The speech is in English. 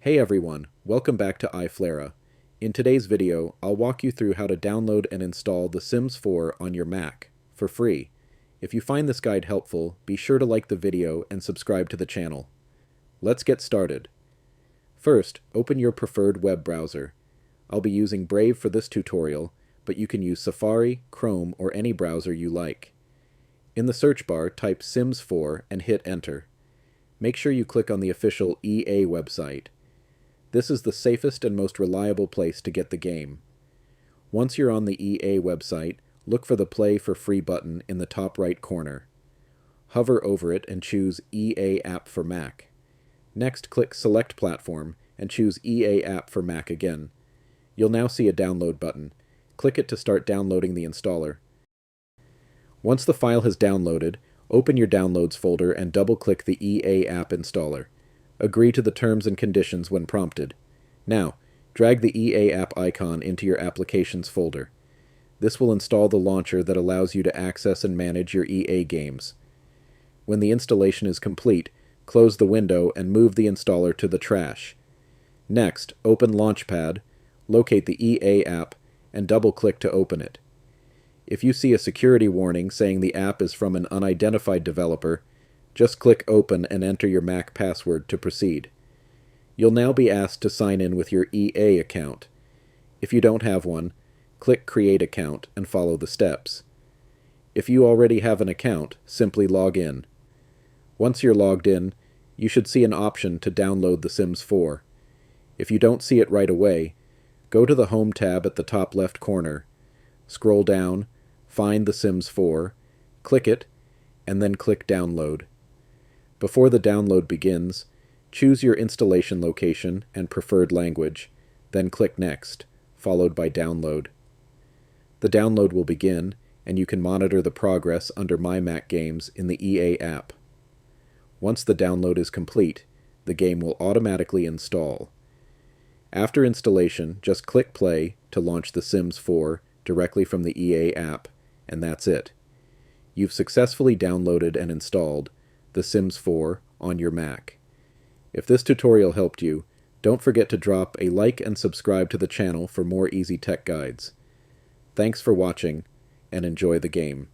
Hey everyone, welcome back to iFlaira. In today's video, I'll walk you through how to download and install The Sims 4 on your Mac, for free. If you find this guide helpful, be sure to like the video and subscribe to the channel. Let's get started. First, open your preferred web browser. I'll be using Brave for this tutorial, but you can use Safari, Chrome, or any browser you like. In the search bar, type Sims 4 and hit Enter. Make sure you click on the official EA website. This is the safest and most reliable place to get the game. Once you're on the EA website, look for the Play for Free button in the top right corner. Hover over it and choose EA App for Mac. Next, click Select Platform and choose EA App for Mac again. You'll now see a download button. Click it to start downloading the installer. Once the file has downloaded, open your Downloads folder and double-click the EA App installer. Agree to the terms and conditions when prompted. Now, drag the EA App icon into your Applications folder. This will install the launcher that allows you to access and manage your EA games. When the installation is complete, close the window and move the installer to the trash. Next, open Launchpad, locate the EA app, and double-click to open it. If you see a security warning saying the app is from an unidentified developer, just click Open and enter your Mac password to proceed. You'll now be asked to sign in with your EA account. If you don't have one, click Create Account and follow the steps. If you already have an account, simply log in. Once you're logged in, you should see an option to download The Sims 4. If you don't see it right away, go to the Home tab at the top left corner, scroll down, find The Sims 4, click it, and then click Download. Before the download begins, choose your installation location and preferred language, then click Next, followed by Download. The download will begin, and you can monitor the progress under My Mac Games in the EA app. Once the download is complete, the game will automatically install. After installation, just click Play to launch The Sims 4 directly from the EA app, and that's it. You've successfully downloaded and installed The Sims 4 on your Mac. If this tutorial helped you, don't forget to drop a like and subscribe to the channel for more easy tech guides. Thanks for watching, and enjoy the game.